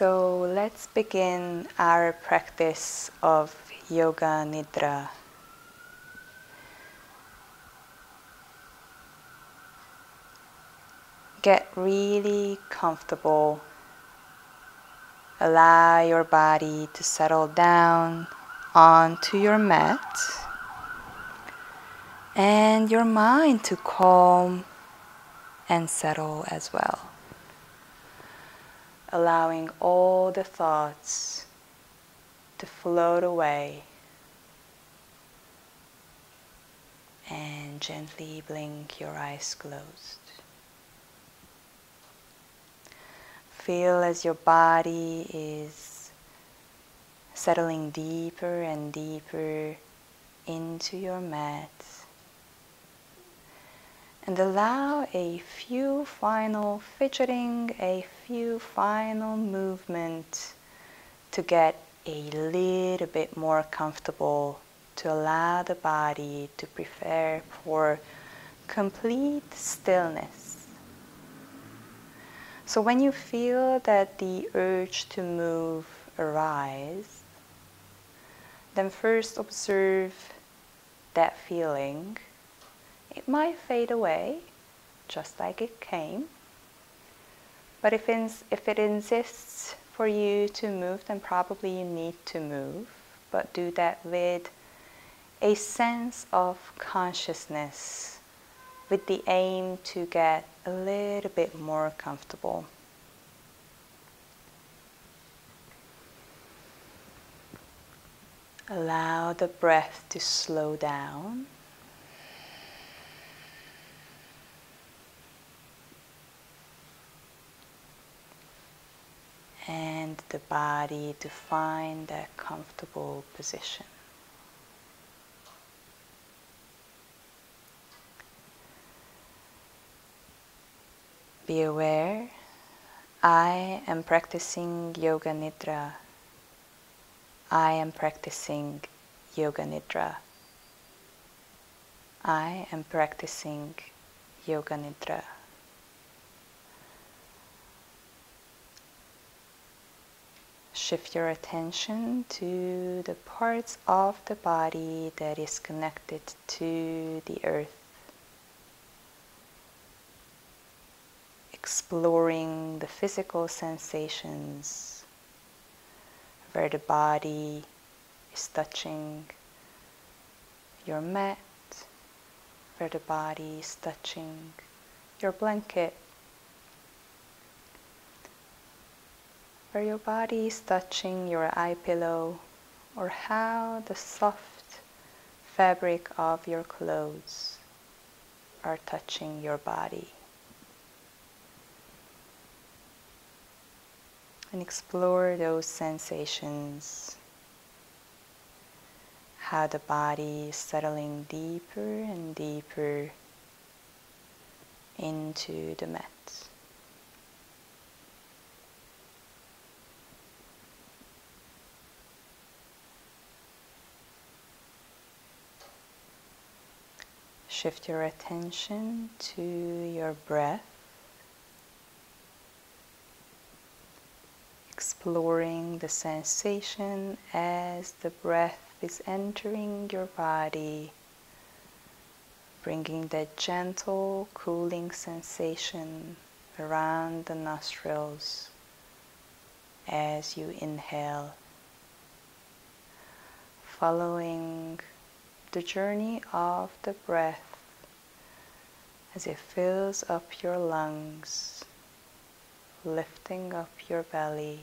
So let's begin our practice of Yoga Nidra. Get really comfortable. Allow your body to settle down onto your mat and your mind to calm and settle as well. Allowing all the thoughts to float away and gently blink your eyes closed. Feel as your body is settling deeper and deeper into your mat. And allow a few final fidgeting, a few final movement to get a little bit more comfortable, to allow the body to prepare for complete stillness. So when you feel that the urge to move arise, then first observe that feeling. It might fade away, just like it came. But if it insists for you to move, then probably you need to move. But do that with a sense of consciousness, with the aim to get a little bit more comfortable. Allow the breath to slow down. And the body to find that comfortable position. Be aware, I am practicing Yoga Nidra. I am practicing Yoga Nidra. I am practicing Yoga Nidra. Shift your attention to the parts of the body that is connected to the earth. Exploring the physical sensations where the body is touching your mat, where the body is touching your blanket, where your body is touching your eye pillow, or how the soft fabric of your clothes are touching your body. And explore those sensations, how the body is settling deeper and deeper into the mat. Shift your attention to your breath, exploring the sensation as the breath is entering your body, bringing that gentle, cooling sensation around the nostrils as you inhale, following the journey of the breath as it fills up your lungs, lifting up your belly,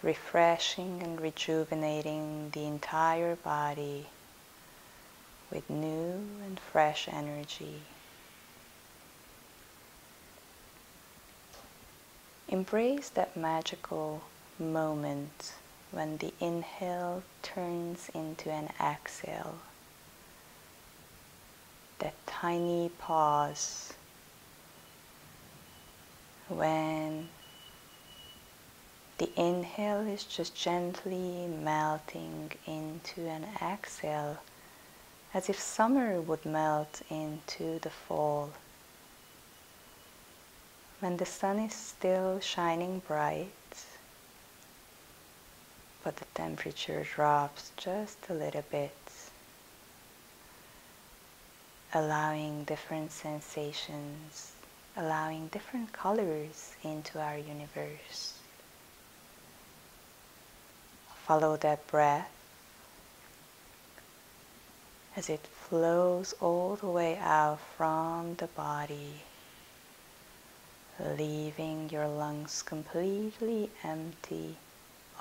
refreshing and rejuvenating the entire body with new and fresh energy. Embrace that magical moment when the inhale turns into an exhale. That tiny pause when the inhale is just gently melting into an exhale, as if summer would melt into the fall. when the sun is still shining bright, but the temperature drops just a little bit, allowing different sensations, allowing different colors into our universe. Follow that breath as it flows all the way out from the body, leaving your lungs completely empty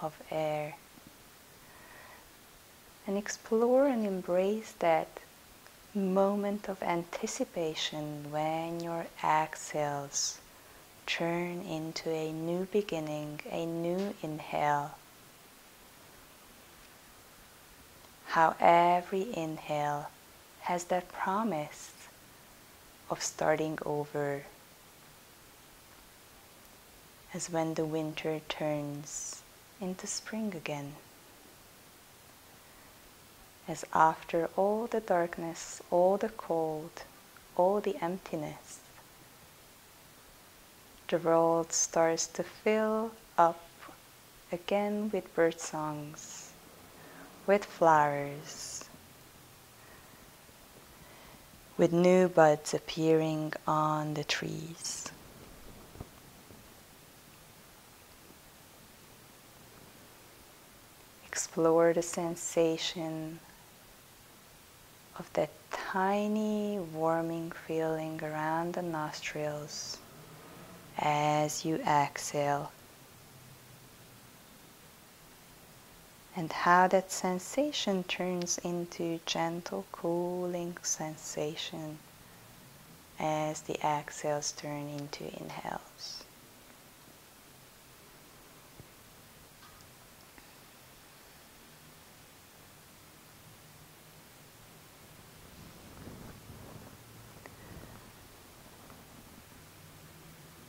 of air. And explore and embrace that moment of anticipation when your exhales turn into a new beginning, a new inhale. How every inhale has that promise of starting over, as when the winter turns into spring again. As after all the darkness, all the cold, all the emptiness, the world starts to fill up again with bird songs, with flowers, with new buds appearing on the trees. Explore the sensation of that tiny warming feeling around the nostrils as you exhale, and how that sensation turns into gentle cooling sensation as the exhales turn into inhales.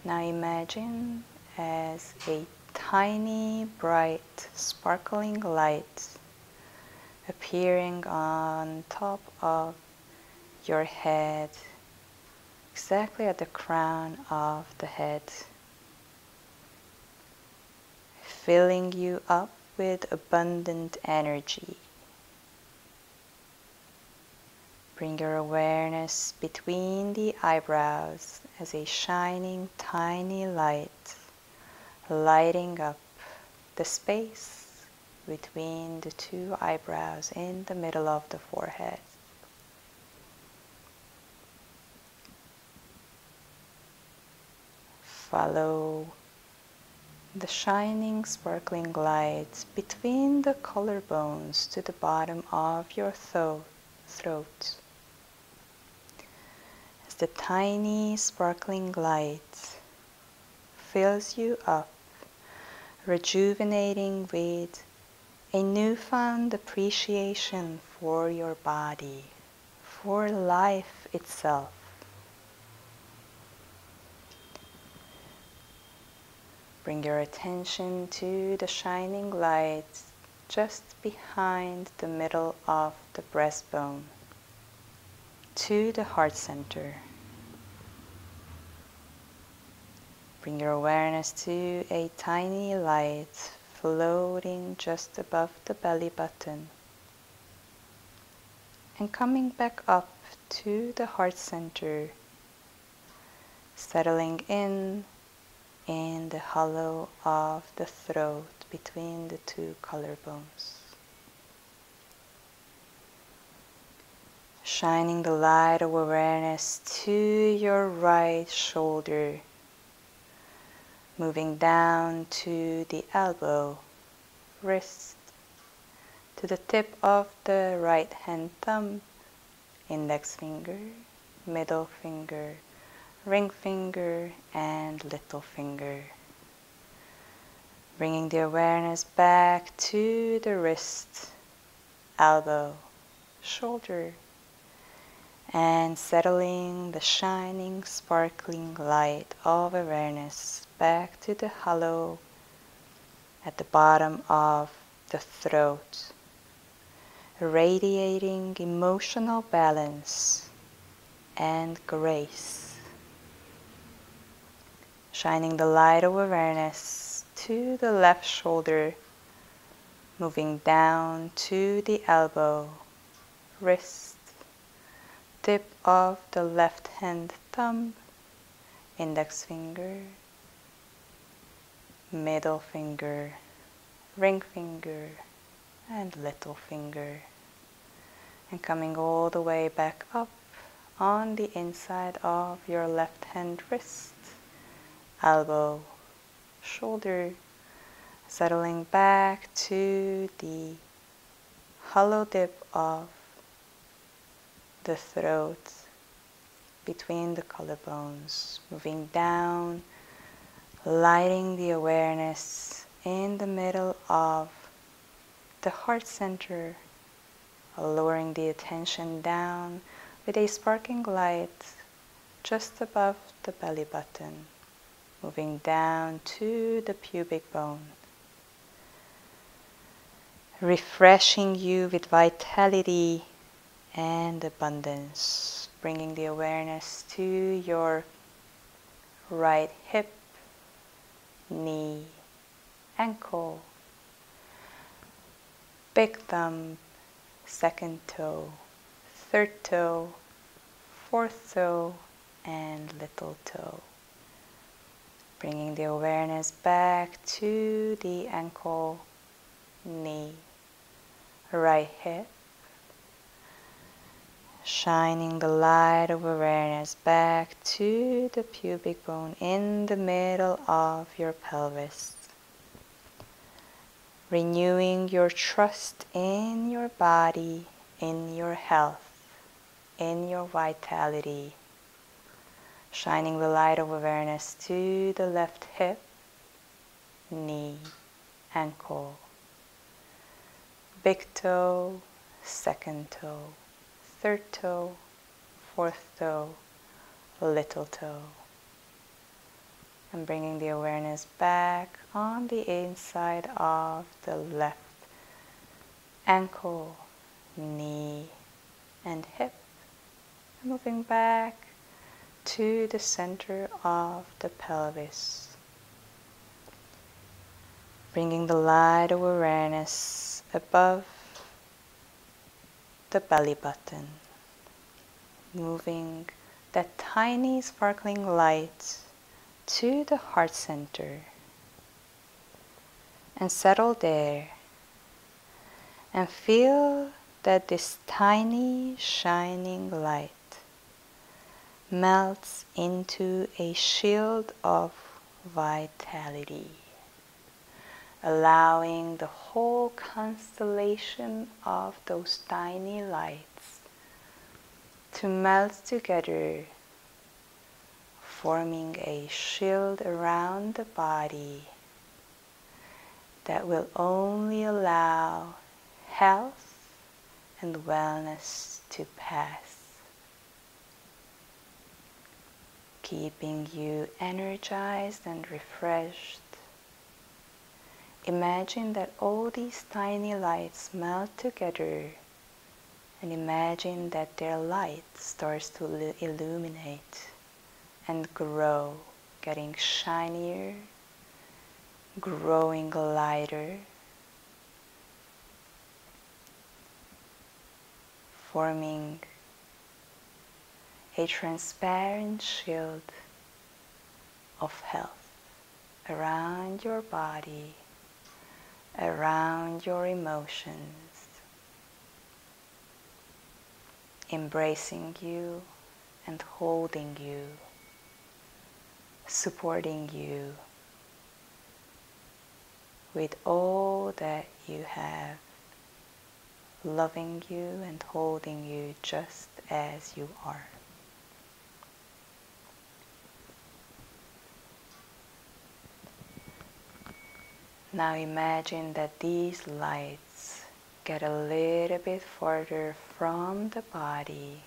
Now imagine as a tiny, bright, sparkling light appearing on top of your head, exactly at the crown of the head, filling you up with abundant energy. Bring your awareness between the eyebrows as a shining tiny light, lighting up the space between the two eyebrows in the middle of the forehead. Follow the shining, sparkling light between the collarbones to the bottom of your throat. As the tiny, sparkling light fills you up, rejuvenating with a newfound appreciation for your body, for life itself. Bring your attention to the shining light just behind the middle of the breastbone, to the heart center. Bring your awareness to a tiny light floating just above the belly button, and coming back up to the heart center, settling in the hollow of the throat between the two collarbones. Shining the light of awareness to your right shoulder, moving down to the elbow, wrist, to the tip of the right hand thumb, index finger, middle finger, ring finger, and little finger. Bringing the awareness back to the wrist, elbow, shoulder, and settling the shining, sparkling light of awareness back to the hollow at the bottom of the throat, radiating emotional balance and grace. shining the light of awareness to the left shoulder, moving down to the elbow, wrist, tip of the left hand thumb, index finger, middle finger, ring finger, and little finger. And coming all the way back up on the inside of your left hand wrist, elbow, shoulder, settling back to the hollow dip of the throat between the collarbones, moving down, lighting the awareness in the middle of the heart center, lowering the attention down with a sparkling light just above the belly button, moving down to the pubic bone, refreshing you with vitality and abundance, bringing the awareness to your right hip, knee, ankle, big thumb, second toe, third toe, fourth toe, and little toe. Bringing the awareness back to the ankle, knee, right hip, shining the light of awareness back to the pubic bone in the middle of your pelvis. Renewing your trust in your body, in your health, in your vitality. Shining the light of awareness to the left hip, knee, ankle, big toe, second toe, third toe, fourth toe, little toe. And bringing the awareness back on the inside of the left ankle, knee, and hip. Moving back to the center of the pelvis. Bringing the light of awareness above the belly button. Moving that tiny sparkling light to the heart center. And settle there. And feel that this tiny shining light melts into a shield of vitality, allowing the whole constellation of those tiny lights to melt together, forming a shield around the body that will only allow health and wellness to pass, keeping you energized and refreshed. Imagine that all these tiny lights melt together, and imagine that their light starts to illuminate and grow, getting shinier, growing lighter, forming a transparent shield of health around your body, around your emotions, embracing you and holding you, supporting you with all that you have, loving you and holding you just as you are. Now imagine that these lights get a little bit further from the body,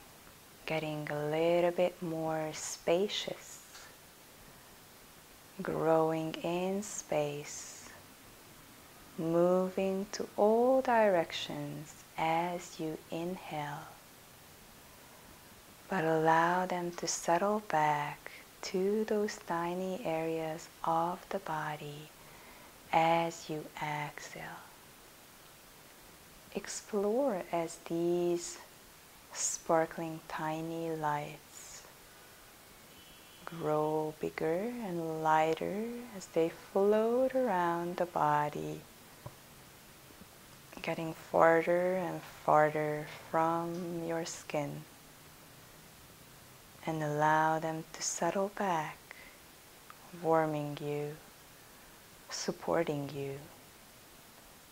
getting a little bit more spacious, growing in space, moving to all directions as you inhale, but allow them to settle back to those tiny areas of the body as you exhale. Explore as these sparkling tiny lights grow bigger and lighter as they float around the body, getting farther and farther from your skin, and allow them to settle back, warming you, supporting you,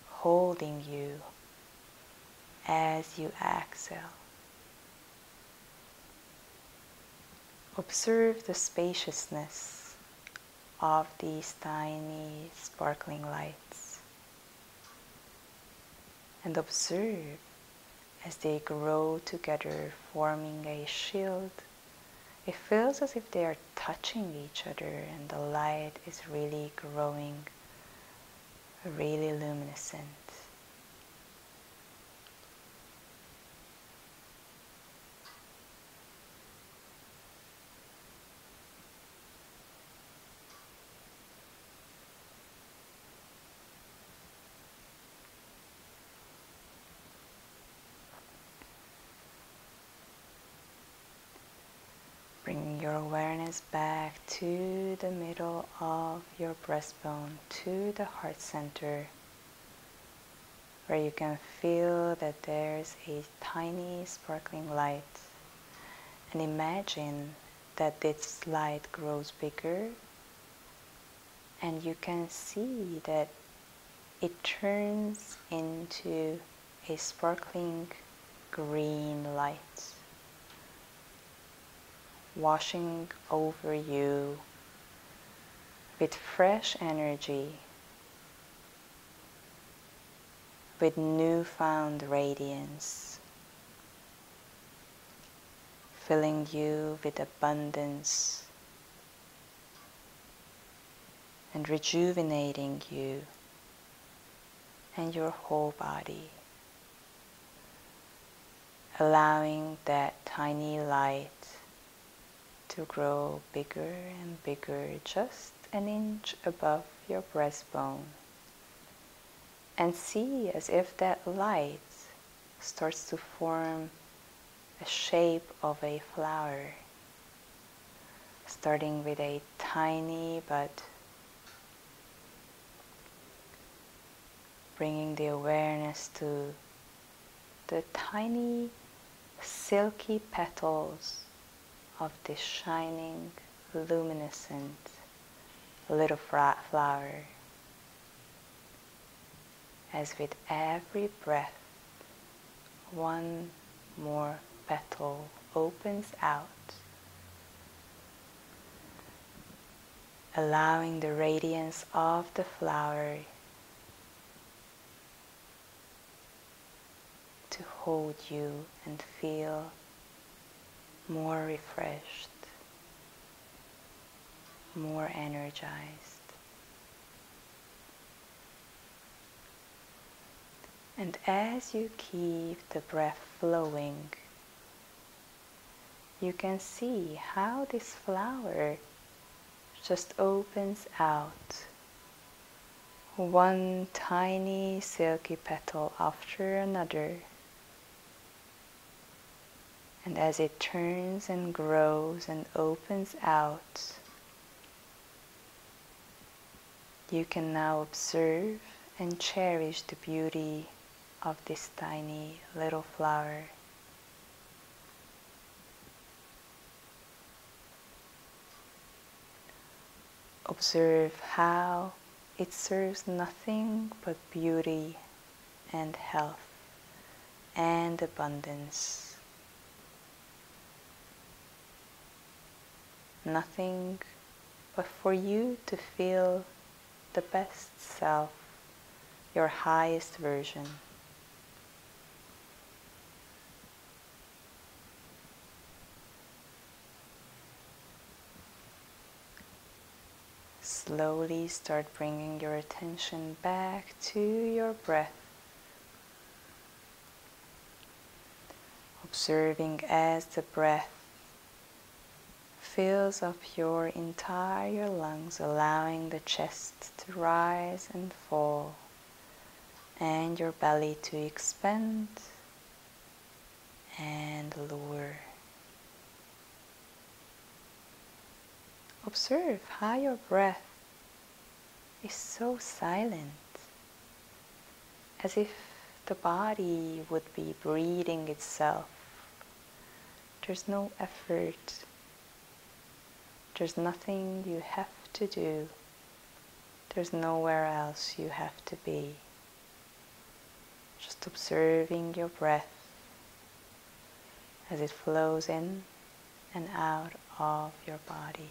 holding you as you exhale. Observe the spaciousness of these tiny sparkling lights, and observe as they grow together, forming a shield. It feels as if they are touching each other, and the light is really growing, really luminescent. Bring your awareness back to the middle of your breastbone, to the heart center, where you can feel that there's a tiny sparkling light. And imagine that this light grows bigger, and you can see that it turns into a sparkling green light, washing over you with fresh energy, with newfound radiance, filling you with abundance and rejuvenating you and your whole body, allowing that tiny light to grow bigger and bigger, just an inch above your breastbone. And see as if that light starts to form a shape of a flower, starting with a tiny bud, bringing the awareness to the tiny silky petals of this shining, luminescent little flower. As with every breath, one more petal opens out, allowing the radiance of the flower to hold you and feel more refreshed, more energized. And as you keep the breath flowing, you can see how this flower just opens out, one tiny silky petal after another. And as it turns and grows and opens out, you can now observe and cherish the beauty of this tiny little flower. Observe how it serves nothing but beauty and health and abundance. Nothing but for you to feel the best self, your highest version. Slowly start bringing your attention back to your breath, observing as the breath fills up your entire lungs, allowing the chest to rise and fall and your belly to expand and lower. Observe how your breath is so silent, as if the body would be breathing itself. There's no effort. There's nothing you have to do. There's nowhere else you have to be. Just observing your breath as it flows in and out of your body.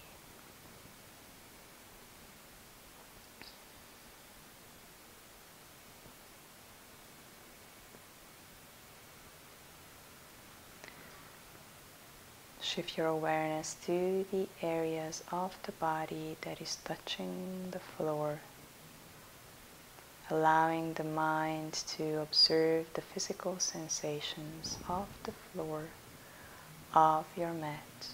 Shift your awareness to the areas of the body that is touching the floor, allowing the mind to observe the physical sensations of the floor of your mat.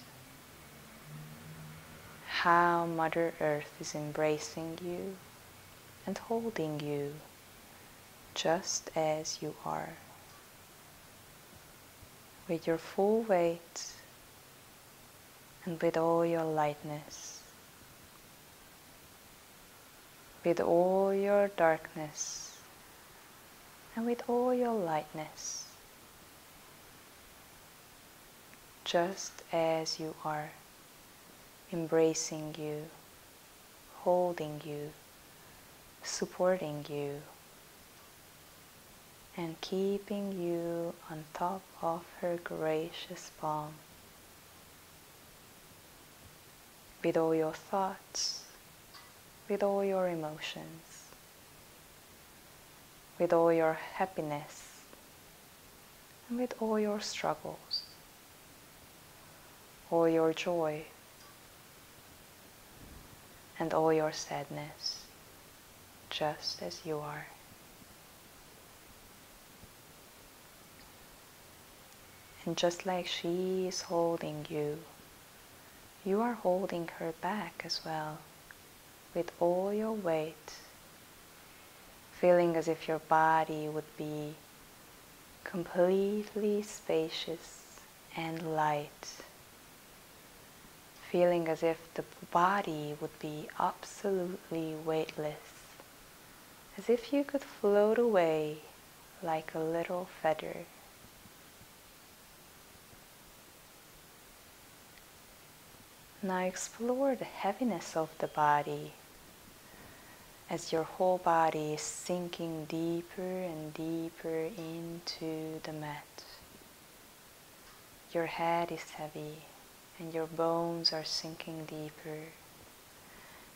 How Mother Earth is embracing you and holding you just as you are, with your full weight and with all your lightness, with all your darkness and with all your lightness, just as you are, embracing you, holding you, supporting you, and keeping you on top of her gracious palm. With all your thoughts, with all your emotions, with all your happiness, and with all your struggles, all your joy, and all your sadness, just as you are. And just like she is holding you, you are holding her back as well, with all your weight, feeling as if your body would be completely spacious and light, feeling as if the body would be absolutely weightless, as if you could float away like a little feather. Now explore the heaviness of the body as your whole body is sinking deeper and deeper into the mat. Your head is heavy and your bones are sinking deeper,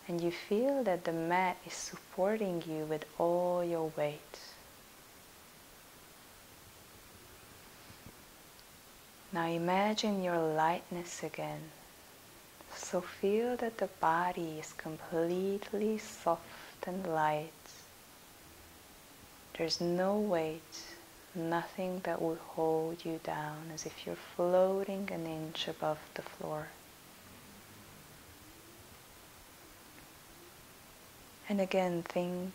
and you feel that the mat is supporting you with all your weight. Now imagine your lightness again. So feel that the body is completely soft and light. There's no weight, nothing that will hold you down, as if you're floating an inch above the floor. And again, think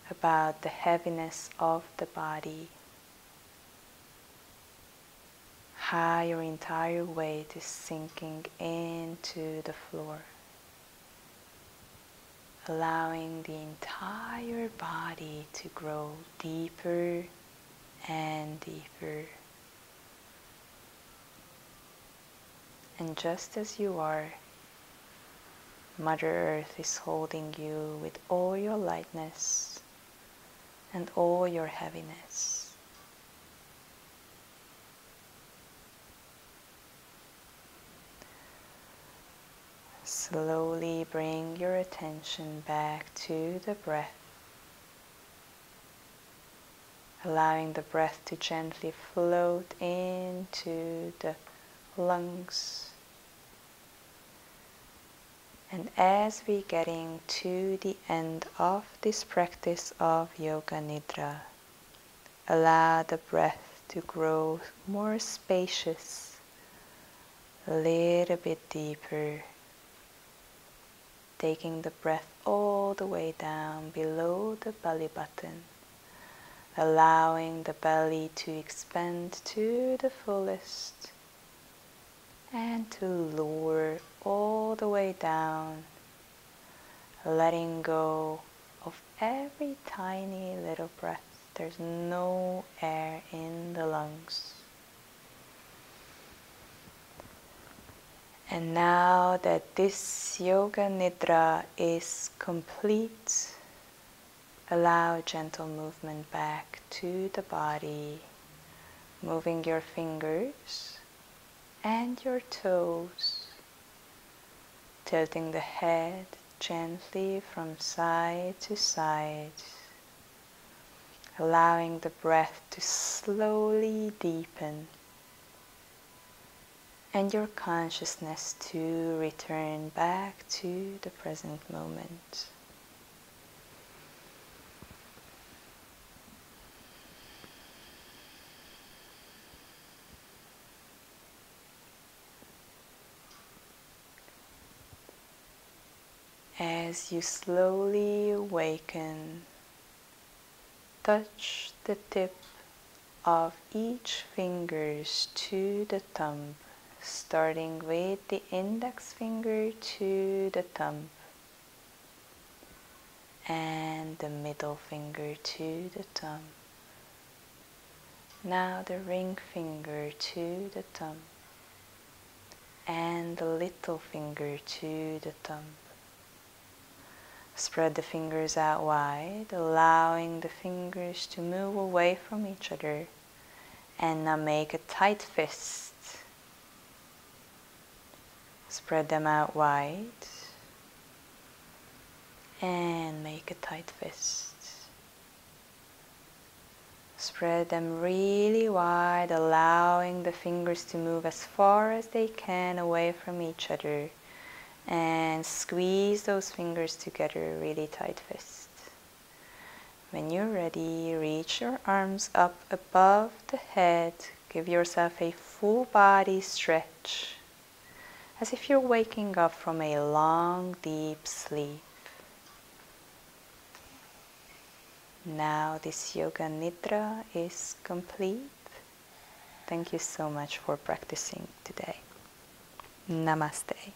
about the heaviness of the body. How your entire weight is sinking into the floor, allowing the entire body to grow deeper and deeper. And just as you are, Mother Earth is holding you with all your lightness and all your heaviness. Slowly bring your attention back to the breath, allowing the breath to gently float into the lungs. And as we're getting to the end of this practice of Yoga Nidra, allow the breath to grow more spacious, a little bit deeper, taking the breath all the way down below the belly button, allowing the belly to expand to the fullest and to lower all the way down, letting go of every tiny little breath. There's no air in the lungs. And now that this Yoga Nidra is complete, allow gentle movement back to the body, moving your fingers and your toes, tilting the head gently from side to side, allowing the breath to slowly deepen and your consciousness to return back to the present moment. As you slowly awaken, touch the tip of each fingers to the thumb, starting with the index finger to the thumb and the middle finger to the thumb. Now the ring finger to the thumb and the little finger to the thumb. Spread the fingers out wide, allowing the fingers to move away from each other. And now make a tight fist. Spread them out wide and make a tight fist. Spread them really wide, allowing the fingers to move as far as they can away from each other. And squeeze those fingers together, really tight fist. When you're ready, reach your arms up above the head. Give yourself a full body stretch, as if you're waking up from a long, deep sleep. Now this Yoga Nidra is complete. Thank you so much for practicing today. Namaste.